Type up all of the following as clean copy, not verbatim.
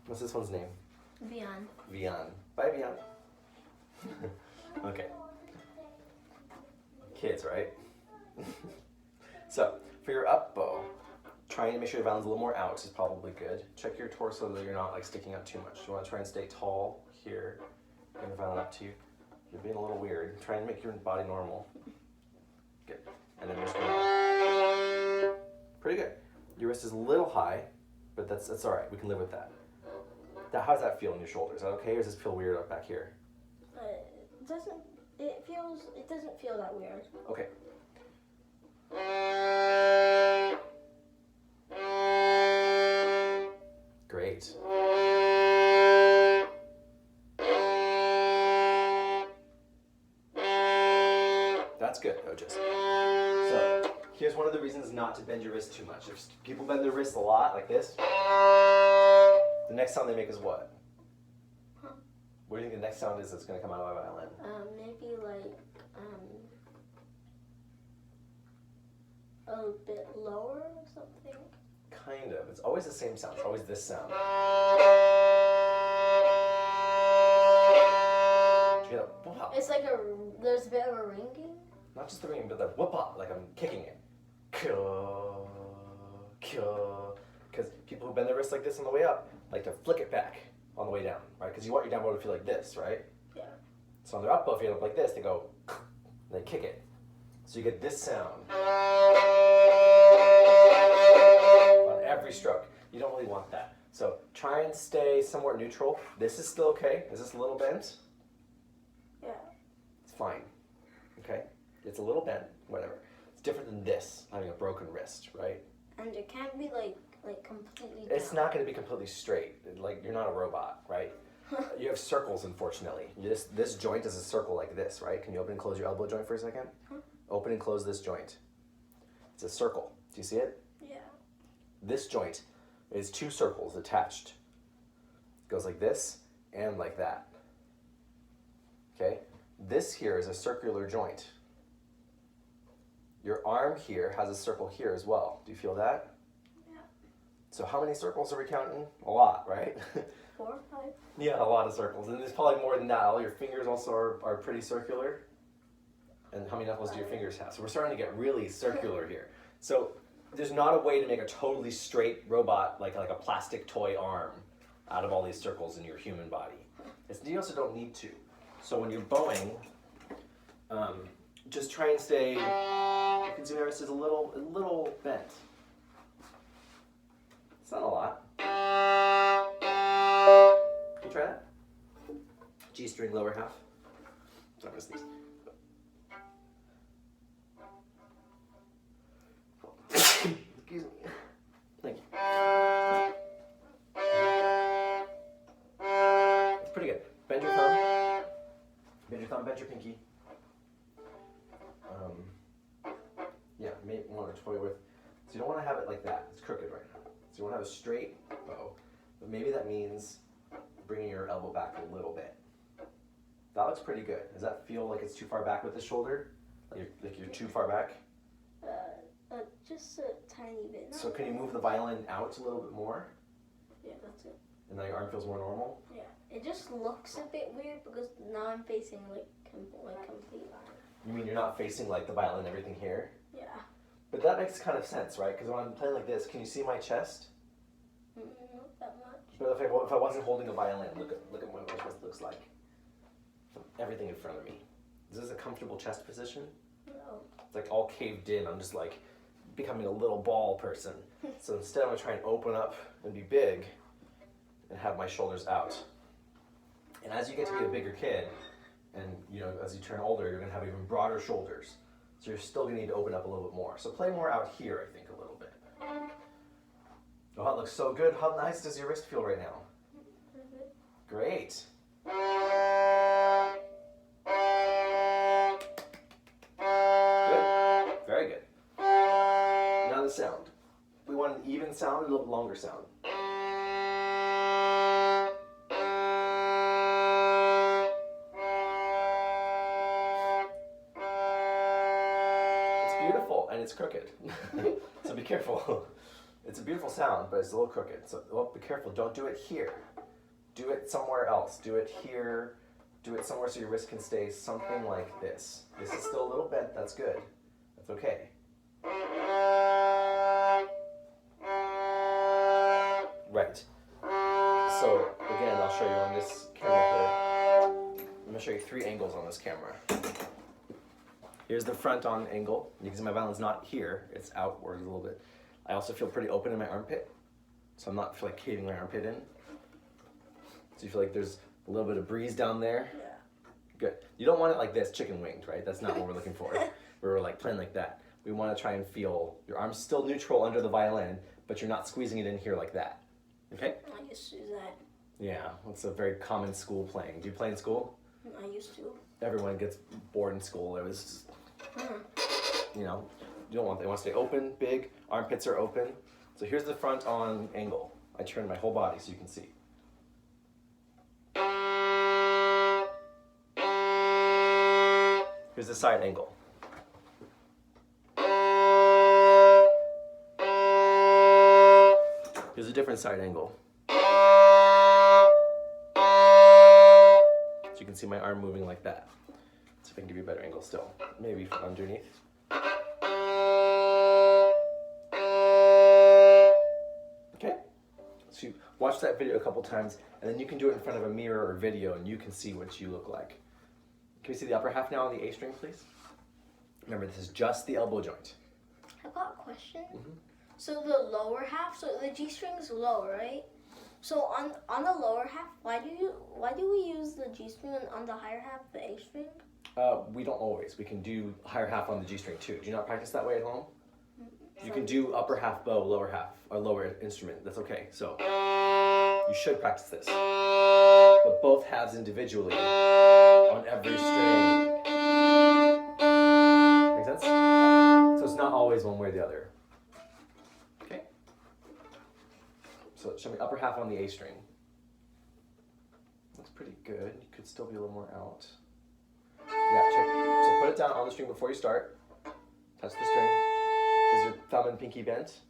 What's this one's name? Vian. Vian. Bye, Vian. Okay. Kids, right? So, for your up bow, trying to make sure your violin's a little more out is probably good. Check your torso so that you're not like sticking out too much. You want to try and stay tall here. Bring the violin up to you. You're being a little weird. Try and make your body normal. Good. And then just go down. Pretty good. Your wrist is a little high, but that's all right. We can live with that. Now, how does that feel in your shoulders? Is that okay, or does this feel weird up back here? It doesn't feel that weird. Okay. Great. That's good, Ojas. So, here's one of the reasons not to bend your wrist too much. If people bend their wrists a lot, like this, the next sound they make is what? Huh? What do you think the next sound is that's going to come out of my violin? Maybe like a bit lower or something. Kind of. It's always the same sound. It's always this sound. Did you get a whoop-up? It's like there's a bit of a ringing. Not just the ringing, but the whoop-up, like I'm kicking it. Because people who bend their wrists like this on the way up like to flick it back on the way down, right? Because you want your down bow to feel like this, right? Yeah. So on their up bow, if you end up like this, they go, and they kick it. So you get this sound on every stroke. You don't really want that. So try and stay somewhat neutral. This is still okay. Is this a little bent? Yeah. It's fine. Okay? It's a little bent, whatever. It's different than this, having a broken wrist, right? And it can't be like completely It's down. not going to be completely straight. Like, you're not a robot, right? You have circles, unfortunately. This joint is a circle like this, right? Can you open and close your elbow joint for a second? Huh? Open and close this joint. It's a circle. Do you see it? Yeah. This joint is two circles attached. It goes like this and like that. Okay? This here is a circular joint. Your arm here has a circle here as well. Do you feel that? Yeah. So how many circles are we counting? A lot, right? 4 or 5. Yeah, a lot of circles. And there's probably more than that. All your fingers also are pretty circular. And how many knuckles do your fingers have? So we're starting to get really circular here. So there's not a way to make a totally straight robot, like a plastic toy arm, out of all these circles in your human body. You also don't need to. So when you're bowing, just try and stay, you can see my wrist is a little bent. It's not a lot. Can you try that? G string lower half. Sorry, I'm gonna sneeze. Excuse me. Thank you. It's pretty good. Bend your thumb. Bend your thumb, bend your pinky. Yeah, maybe want to toy with. So you don't want to have it like that. It's crooked right now. So you want to have a straight bow, but maybe that means bringing your elbow back a little bit. That looks pretty good. Does that feel like it's too far back with the shoulder? Like you're too far back? Just a tiny bit. So can you move the violin out a little bit more? Yeah, that's it. And then your arm feels more normal? Yeah. It just looks a bit weird because now I'm facing like complete line. You mean you're not facing like the violin and everything here? Yeah. But that makes kind of sense, right? Because when I'm playing like this, can you see my chest? Not that much. But if I wasn't holding a violin, look at what my chest looks like. Everything in front of me. Is this a comfortable chest position? No. It's like all caved in. I'm just like becoming a little ball person. So instead I'm gonna try and open up and be big and have my shoulders out. And as you get to be a bigger kid, and as you turn older, you're gonna have even broader shoulders. So you're still gonna need to open up a little bit more. So play more out here, I think, a little bit. Oh, that looks so good. How nice does your wrist feel right now? Great. Good. Very good. Now the sound. We want an even sound, a little bit longer sound. It's beautiful, and it's crooked. So be careful. It's a beautiful sound, but it's a little crooked. So be careful. Don't do it here. Do it somewhere else. Do it here. Do it somewhere so your wrist can stay something like this. This is still a little bent. That's good. That's okay. Right. So again, I'll show you on this camera here. I'm going to show you 3 angles on this camera. Here's the front on angle. You can see my violin's not here. It's outward a little bit. I also feel pretty open in my armpit. So I'm not like caving my armpit in. So you feel like there's a little bit of breeze down there. Yeah. Good. You don't want it like this, chicken winged, right? That's not what we're looking for. We're like playing like that. We want to try and feel your arm's still neutral under the violin, but you're not squeezing it in here like that. Okay? I used to do that. Yeah, it's a very common school playing. Do you play in school? I used to. Everyone gets bored in school. It was just, you know, you don't want that. You want to stay open, big, armpits are open. So here's the front on angle. I turn my whole body so you can see. Here's the side angle. Here's a different side angle. So you can see my arm moving like that. So if I can give you a better angle still. Maybe from underneath. Okay? So you watch that video a couple times, and then you can do it in front of a mirror or video, and you can see what you look like. Can we see the upper half now on the A string, please? Remember, this is just the elbow joint. I've got a question. So the lower half, so the G string is low, right? So on the lower half, why do we use the G string, and on the higher half the A string? We don't always. We can do higher half on the G string too. Do you not practice that way at home? You can do upper half bow, lower half, or lower instrument. That's okay. So you should practice this. But both halves individually on every string. Make sense? So it's not always one way or the other. Okay? So show me upper half on the A string. Looks pretty good. You could still be a little more out. Yeah, check. So put it down on the string before you start. Touch the string. Is your thumb and pinky bent?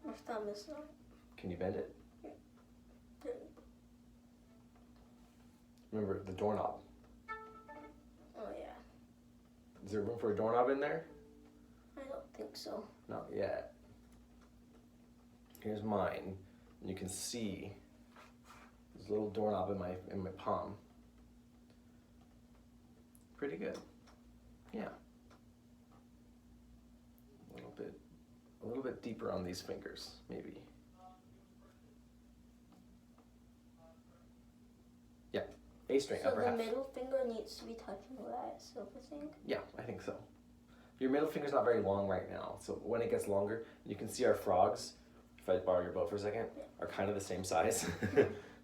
My thumb is not. Can you bend it? Remember the doorknob. Oh yeah. Is there room for a doorknob in there? I don't think so. Not yet. Here's mine. And you can see there's a little doorknob in my palm. Pretty good. Yeah. A little bit deeper on these fingers, maybe. Yeah. A string, So upper the half. middle finger needs to be touching that silver thing? Yeah, I think so. Your middle finger's not very long right now, so when it gets longer, you can see our frogs, if I borrow your bow for a second, are kind of the same size.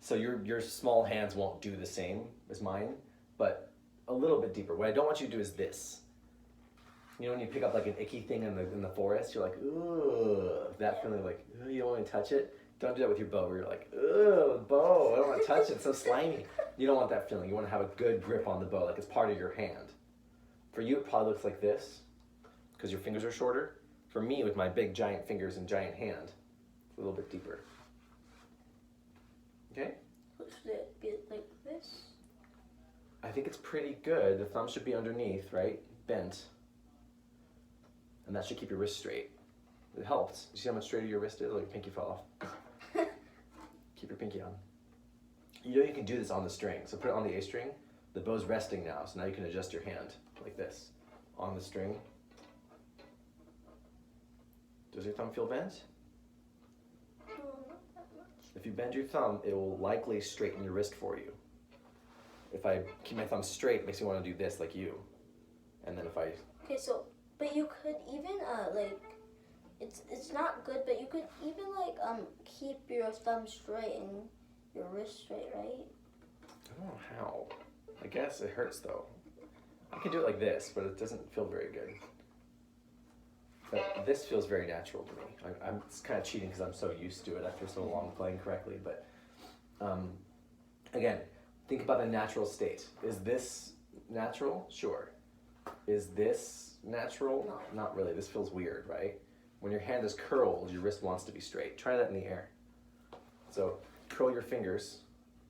So your small hands won't do the same as mine, but a little bit deeper. What I don't want you to do is this. You know when you pick up like an icky thing in the forest, you're like, ooh, that feeling like, ooh, you don't want to touch it? Don't do that with your bow where you're like, ooh, bow, I don't want to touch it, it's so slimy. You don't want that feeling. You want to have a good grip on the bow, like it's part of your hand. For you, it probably looks like this, because your fingers are shorter. For me, with my big giant fingers and giant hand, it's a little bit deeper. Okay? Should it be like this? I think it's pretty good. The thumb should be underneath, right? Bent. And that should keep your wrist straight. It helps. You see how much straighter your wrist is? Like your pinky fell off. Keep your pinky on. You know you can do this on the string. So put it on the A string. The bow's resting now, so now you can adjust your hand like this. On the string. Does your thumb feel bent? No, not that much. If you bend your thumb, it will likely straighten your wrist for you. If I keep my thumb straight, it makes me want to do this like you. And then if I... Okay, so, but you could even, like, it's not good, but you could even, like, keep your thumb straight and your wrist straight, right? I don't know how. I guess it hurts though. I can do it like this, but it doesn't feel very good. But this feels very natural to me. I'm kind of cheating because I'm so used to it after so long playing correctly. But again, think about the natural state. Is this natural? Sure. Is this natural? No. Not really. This feels weird, right? when your hand is curled, your wrist wants to be straight. Try that in the air. So curl your fingers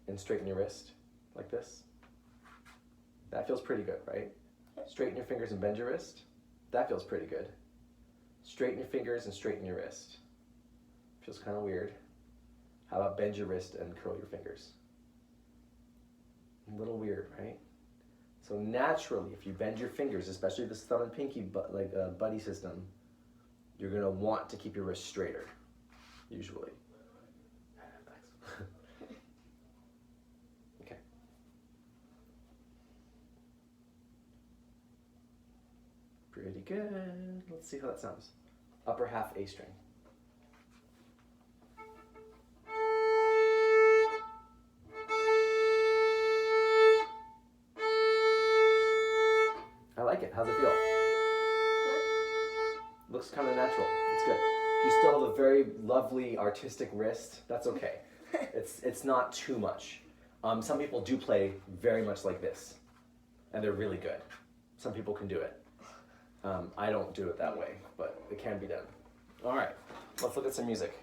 and straighten your wrist like this. That feels pretty good, right? Straighten your fingers and bend your wrist. That feels pretty good. Straighten your fingers and straighten your wrist. Feels kind of weird. How about bend your wrist and curl your fingers? A little weird, right? So naturally, if you bend your fingers, especially this thumb and pinky buddy system, you're gonna want to keep your wrist straighter, usually. Okay. Pretty good. Let's see how that sounds. Upper half A string. I like it. How's it feel? Looks kind of natural. It's good. You still have a very lovely artistic wrist. That's okay. It's not too much. Some people do play very much like this, and they're really good. Some people can do it. I don't do it that way, but it can be done. All right, let's look at some music.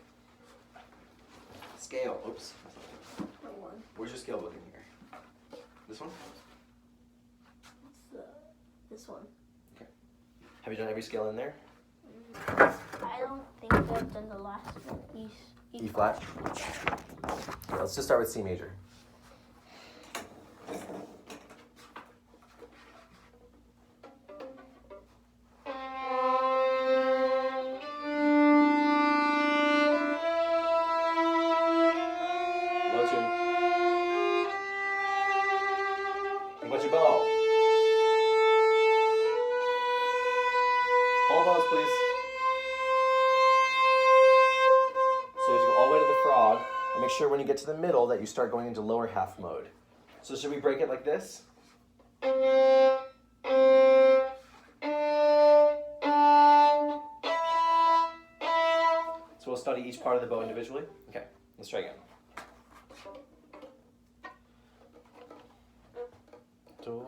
Scale. Oops. Where's your scale book in here? This one? This one. Okay. Have you done every scale in there? I don't think I've done the last one. E flat? Okay, let's just start with C major. Low tune. And what's your bow? Whole bows, please. So you have to go all the way to the frog, and make sure when you get to the middle that you start going into lower half mode. So should we break it like this? So we'll study each part of the bow individually? Okay, let's try again. Do.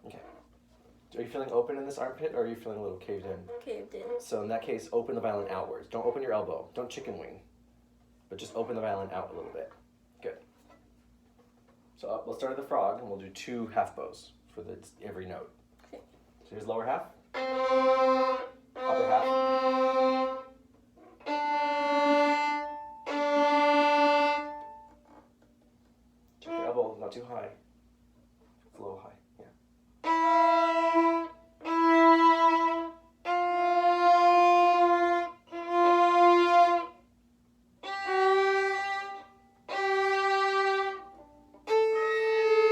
Okay. Are you feeling open in this armpit, or are you feeling a little caved in? Caved in. So in that case, open the violin outwards. Don't open your elbow. Don't chicken wing. But just open the violin out a little bit. Good. So we'll start at the frog, and we'll do 2 half bows for every note. Okay. So here's lower half. Upper half. Check your elbow, not too high. It's a little high, yeah.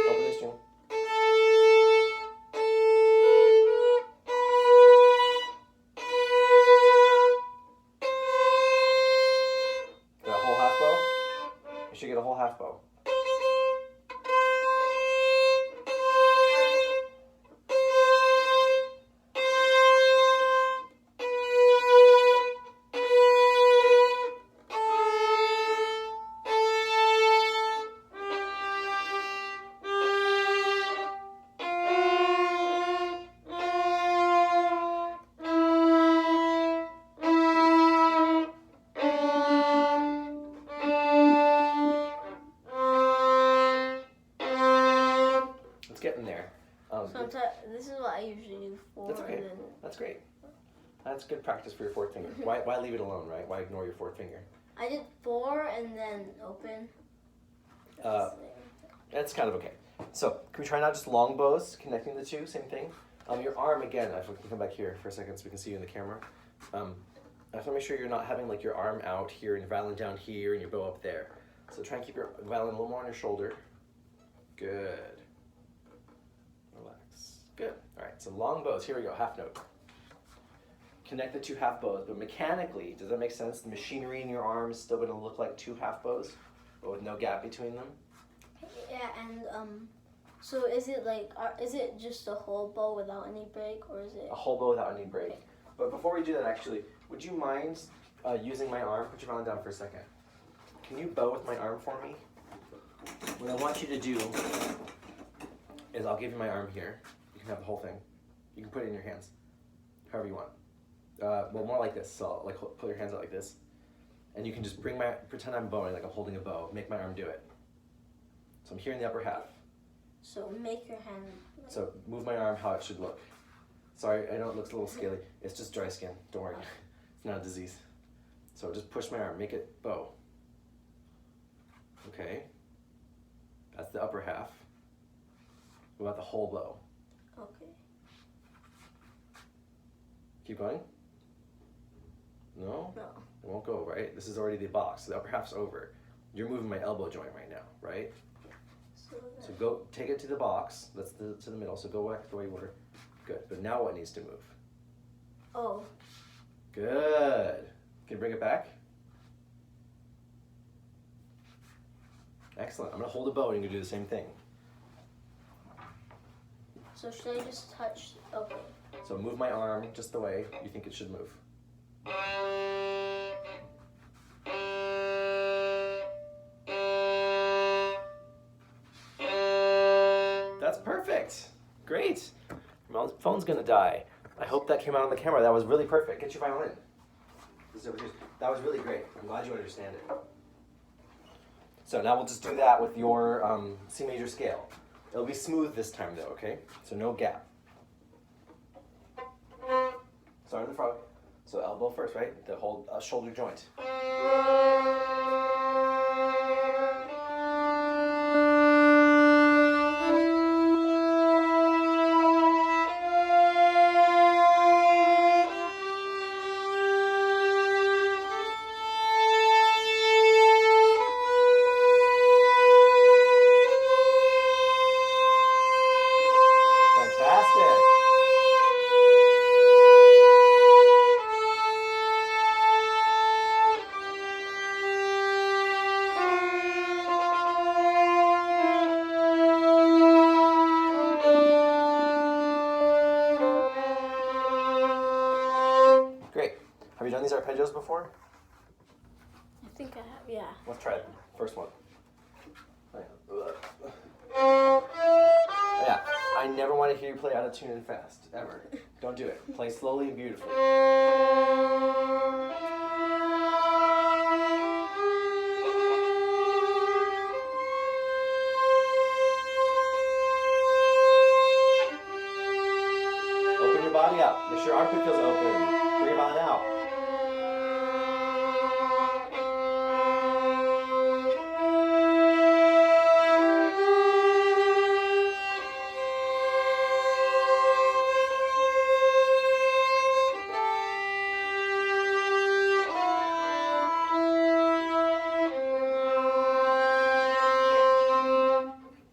Open the string. Got a whole half bow? You should get a whole half bow. It's getting there. Sometimes this is what I usually do for. That's okay. And then That's great. That's good practice for your 4th finger. Why leave it alone, right? Why ignore your 4th finger? I did 4 and then open. That's kind of okay. So, can we try now just long bows, connecting the 2, same thing? Your arm, again, if we can come back here for a second so we can see you in the camera. I have to make sure you're not having like your arm out here and your violin down here and your bow up there. So try and keep your violin a little more on your shoulder. Good. Relax. Good. All right, so long bows. Here we go, half note. Connect the 2 half bows, but mechanically, does that make sense? The machinery in your arm is still going to look like 2 half bows, but with no gap between them? Yeah, and so is it just a whole bow without any break, or is it A whole bow without any break. But before we do that, actually, would you mind using my arm? Put your violin down for a second. Can you bow with my arm for me? What I want you to do is I'll give you my arm here. You can have the whole thing. You can put it in your hands, however you want. Well, more like this. So like put your hands out like this, and you can just pretend I'm bowing, like I'm holding a bow. Make my arm do it. So I'm here in the upper half. So make your hand. So move my arm how it should look. Sorry, I know it looks a little scaly. It's just dry skin. Don't worry. It's not a disease. So just push my arm. Make it bow. Okay. That's the upper half. We want the whole bow. Okay. Keep going. No? No. It won't go, right? This is already the box. So the upper half's over. You're moving my elbow joint right now, right? So go, take it to the box. That's to the middle. So go back the way you were. Good. But now what needs to move? Oh. Good. Can you bring it back? Excellent. I'm going to hold a bow and you're going to do the same thing. So should I just touch? Okay. So move my arm just the way you think it should move. That's perfect. Great. My phone's going to die. I hope that came out on the camera. That was really perfect. Get your violin. That was really great. I'm glad you understand it. So now we'll just do that with your C major scale. It'll be smooth this time though, okay? So no gap. Start in the front. So elbow first, right? The whole shoulder joint. Fantastic. Great. Have you done these arpeggios before? I think I have. Yeah. Let's try it. First one. Yeah, I never want to hear you play out of tune and fast, ever. Don't do it. Play slowly and beautifully. Open your body up. Make sure your armpit feels open. Bring your violin out.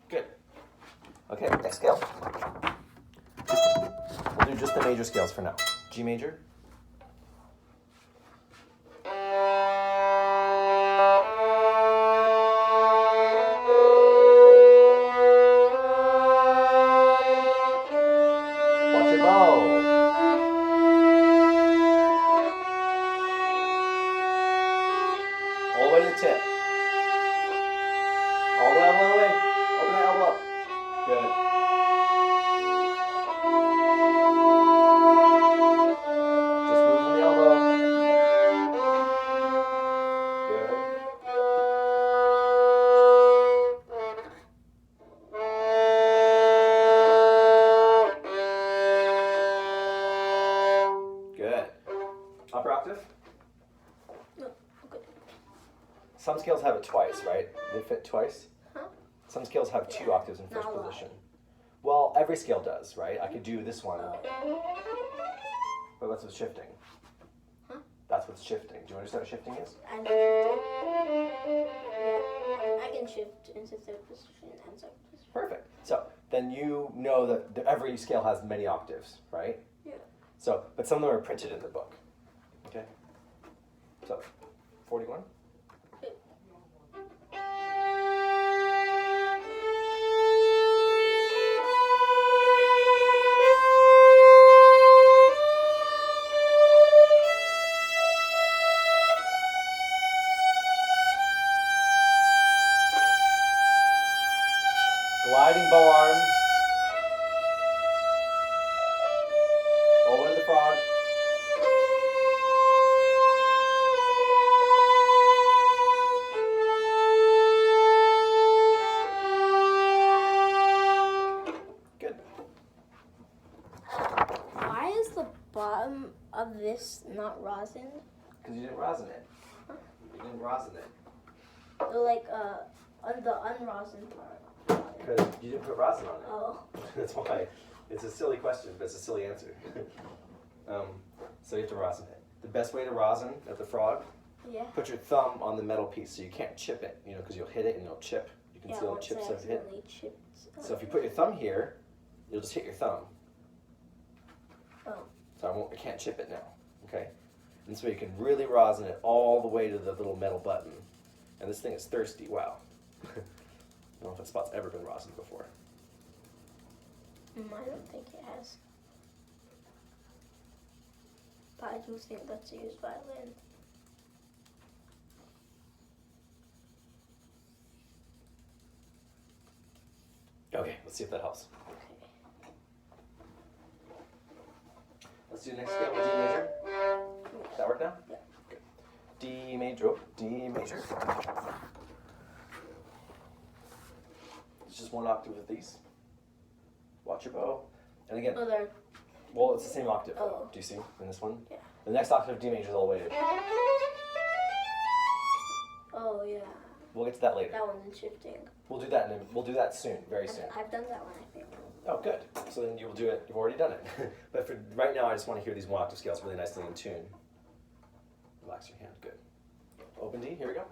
Good. Okay, next scale. We'll do just the major scales for now. G major. Watch your bow. All the way to the tip. All the way, all the way. Open that elbow up. Good. Just moving the elbow. Good. Good. Upper octave? No. Okay. Some scales have it twice, right? They fit twice. Huh? Some scales have two octaves in first Not a lot. position. Well, every scale does, right? I could do this one, but that's what's shifting. Huh? That's what's shifting. Do you understand what shifting is? I know shifting. Yeah. I can shift into third position and second position. Perfect. So then you know that every scale has many octaves, right? Yeah. So, but some of them are printed in the book. Okay. So, 41. Gliding bow arm. Over to the frog. this not rosin? Because you didn't rosin it. You didn't rosin it. So like on the unrosin part. Because you didn't put rosin on it. Oh. That's why. It's a silly question, but it's a silly answer. So you have to rosin it. The best way to rosin at the frog, Yeah. put your thumb on the metal piece so you can't chip it, you know, because you'll hit it and it'll chip. You can see little chips of it. Chipped. So if you put your thumb here, you'll just hit your thumb. Oh. So I can't chip it now, okay? And so you can really rosin it all the way to the little metal button. And this thing is thirsty, wow. I don't know if that spot's ever been rosined before. I don't think it has. But I do think that's a used violin. Okay, let's see if that helps. Okay. Let's do the next scale with D major. Does that work now? Yeah. Good. D major, oh, D major. It's just one octave of these. Watch your bow. And again, Oh, there. well, it's the same octave. Oh. Do you see in this one? Yeah. The next octave of D major is all the way to. Oh, yeah. We'll get to that later. That one's shifting. We'll do that, and we'll do that soon, very soon. I've done that one, I think. Oh, good. So then you will do it. You've already done it. But for right now, I just want to hear these one octave scales really nicely in tune. Relax your hand. Good. Open D. Here we go.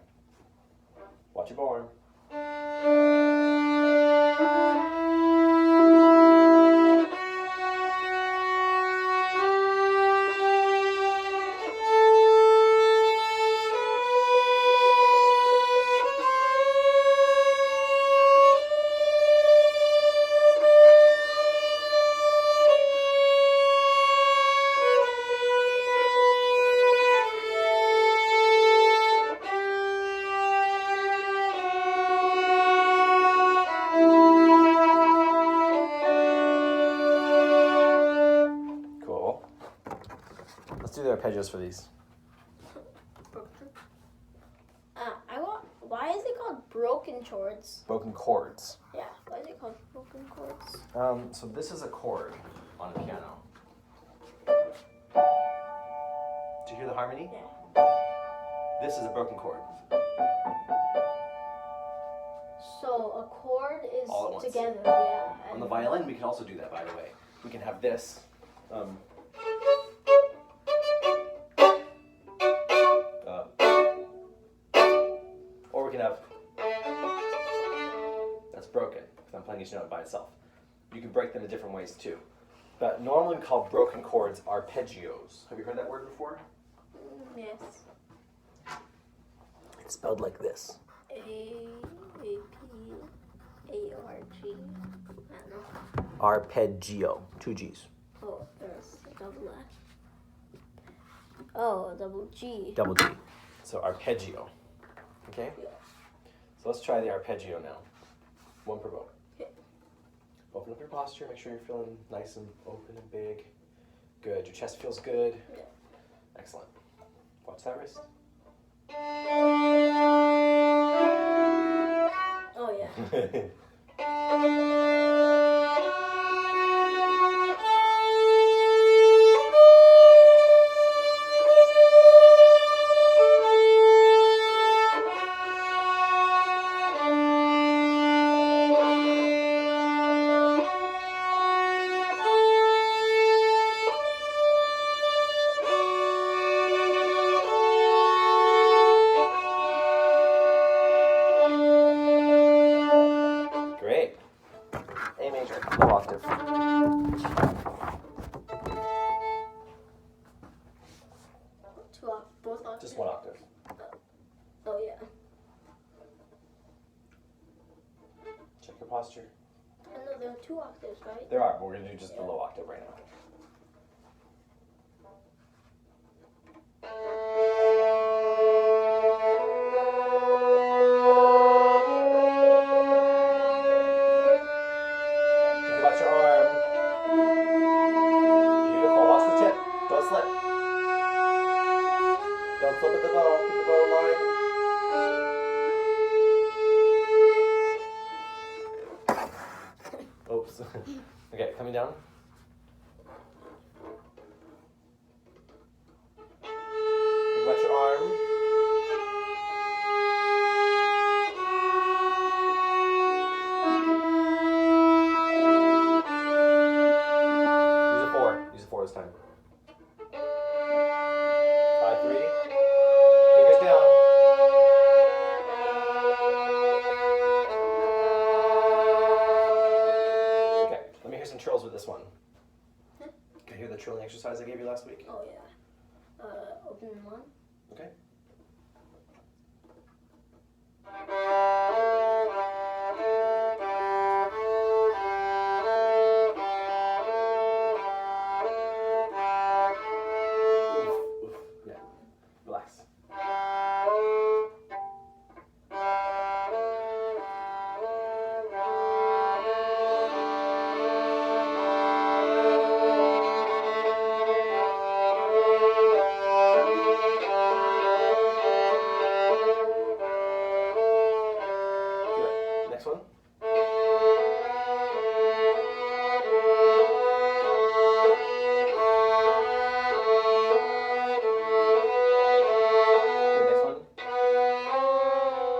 Watch your bow arm. Cool. Let's do the arpeggios for these. Why is it called broken chords? Broken chords. Yeah, why is it called broken chords? So this is a chord on a piano. Do you hear the harmony? Yeah. This is a broken chord. So a chord is All at once. together, yeah. On the violin, we can also do that, by the way. We can have this. Or we can have. That's broken, because I'm playing each note by itself. You can break them in different ways too. But normally we call broken chords arpeggios. Have you heard that word before? Yes. It's spelled like this. A-P-A-R-G. I don't know. Arpeggio. 2 G's. Oh, there's a double F. Oh, a double G. Double G. So arpeggio. Okay? Yeah. So let's try the arpeggio now. One per bow. Okay. Open up your posture. Make sure you're feeling nice and open and big. Good. Your chest feels good. Yeah. Excellent. Watch that wrist. Oh, yeah. Great. A major, low octave. Both octaves. Just one octave. Oh, yeah. Check your posture. I know there are 2 octaves, right? There are, but we're going to do just the low octave right now. Think about your arm. Beautiful. Watch the tip. Don't slip. Don't flip at the bow. Keep the bow in line. Oops. Okay, coming down. last week? Oh yeah. Open one. Okay. Oof. Yeah. Relax. Good. Next one. Good. Next one.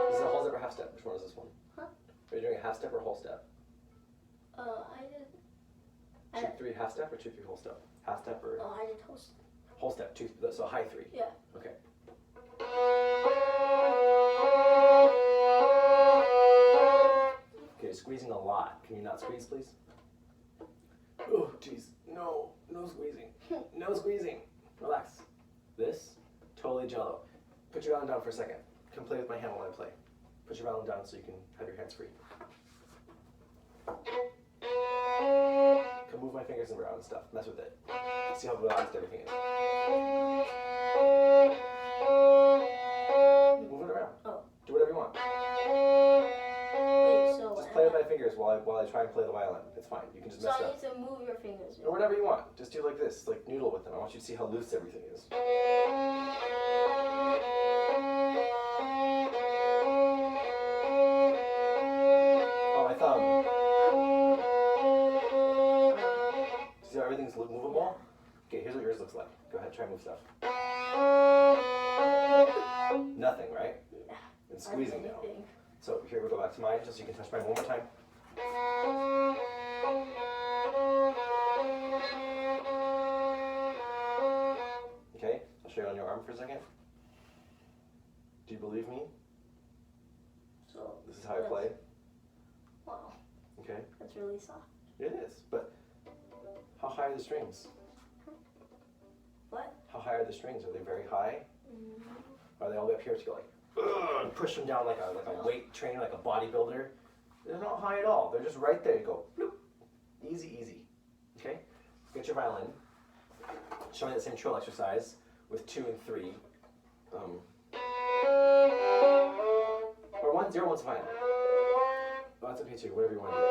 This is a whole step or half step. Which one is this one? Huh? Are you doing a half step or whole step? I did. 2, 3 half step or 2, 3 whole step? Half step or Oh, I did host. whole step? 2. So high 3. Yeah. Okay. Okay, squeezing a lot. Can you not squeeze, please? Oh, jeez. No squeezing. No squeezing. Relax. This, totally jello. Put your violin down for a second. Come play with my hand while I play. Put your violin down so you can have your hands free. Come move my fingers around and stuff. Mess with it. See how relaxed everything is. Move it around. Oh. Do whatever you want. Wait, so Just play with my fingers while I try and play the violin. It's fine. You can just So mess I it up. need to move your fingers. Or whatever you want. Just do like this. Like noodle with them. I want you to see how loose everything is. Oh, my thumb. See how everything's movable? Okay, here's what yours looks like. Go ahead, try and move stuff. Nothing, right? Yeah. It's squeezing now. Anything. So here we go back to mine, just so you can touch mine one more time. Okay, I'll show you on your arm for a second. Do you believe me? So This is how I play. wow, Okay, that's really soft. it is. But how high are the strings? What? How high are the strings? Are they very high? Mm. Or are they all the way up here to go like, ugh, and push them down like a weight trainer, like a bodybuilder? They're not high at all. They're just right there. You go, bloop. Easy, easy. Okay? Get your violin. Show me that same trill exercise with 2 and 3. Or 1, 0, 1's fine. Oh, that's okay too. Whatever you want to do.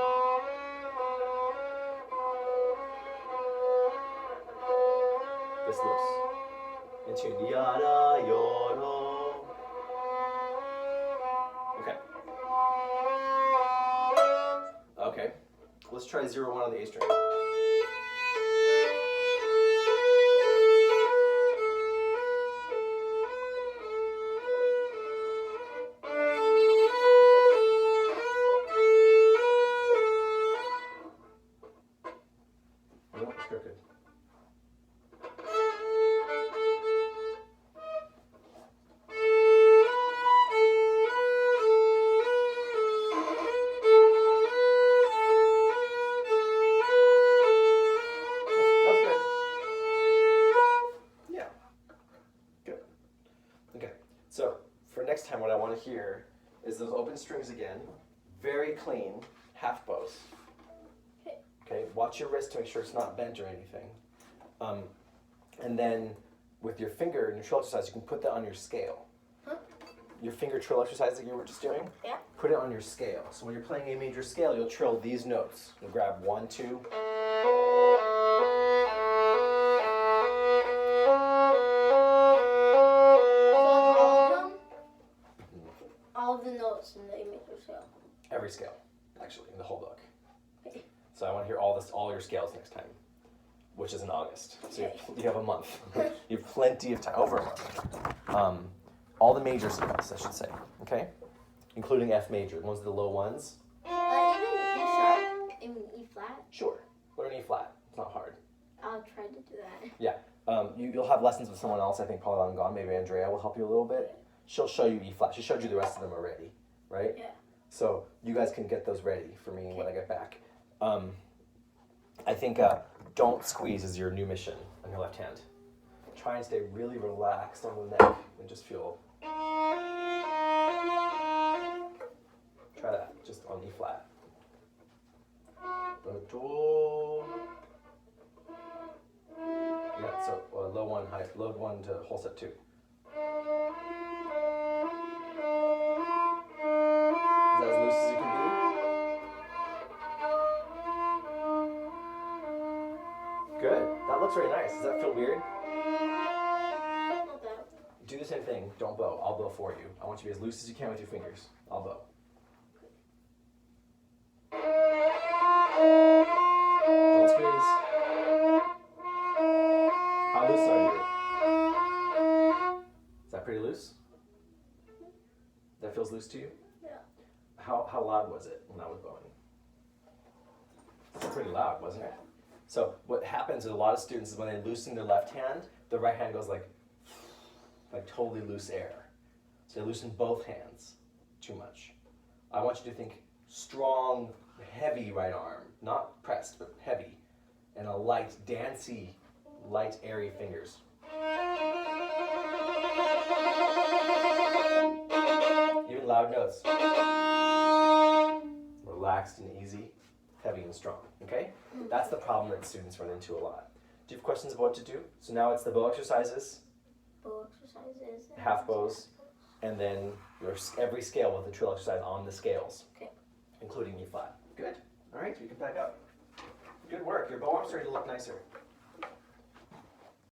This looks in tune. Yada yoro. Okay. Okay. Let's try 0, 1 on the A string. No, it's crooked. That's good. Yeah. Good. Okay. So for next time, what I want to hear is those open strings again, very clean, half bows. Okay. Watch your wrist to make sure it's not bent or anything. And then with your finger and your trill exercise, you can put that on your scale. Huh? Your finger trill exercise that you were just doing. Yeah. Put it on your scale. So when you're playing a major scale, you'll trill these notes. You'll grab 1, 2. All of the notes in the A major scale. Every scale, actually, in the whole book. Okay. So I want to hear all your scales next time, which is in August. So you have a month. You have plenty of time, over a month. All the major scales, I should say, okay? Including F major, the ones with the low ones. Even E sharp, even E flat. Sure, learn E flat. It's not hard. I'll try to do that. Yeah, you'll have lessons with someone else, I think, probably while I'm gone. Maybe Andrea will help you a little bit. She'll show you E flat. She showed you the rest of them already, right? Yeah. So you guys can get those ready for me when I get back. I think don't squeeze is your new mission on your left hand. try and stay really relaxed on the neck and just feel. Try that, just on E flat. Do. Yeah, so low one, low one to whole set 2. Is that as loose as you can be? Good. That looks very nice. Does that feel weird? Not bad. Do the same thing. Don't bow. I'll bow for you. I want you to be as loose as you can with your fingers. I'll bow. Don't squeeze. How loose are you? Is that pretty loose? That feels loose to you? Yeah. How loud was it when I was bowing? It's pretty loud, wasn't it? So what happens with a lot of students is when they loosen their left hand, the right hand goes like totally loose air. So they loosen both hands too much. I want you to think strong, heavy right arm, not pressed, but heavy, and a light, dancey, light, airy fingers. Even loud notes. Relaxed and easy, heavy and strong, okay? That's the problem that students run into a lot. Do you have questions about what to do? So now it's the bow exercises, Bow exercises. half bows, and then your every scale with the trill exercise on the scales, Okay. including E flat. Good. All right, you can back up. Good work. Your bow arm's starting to look nicer.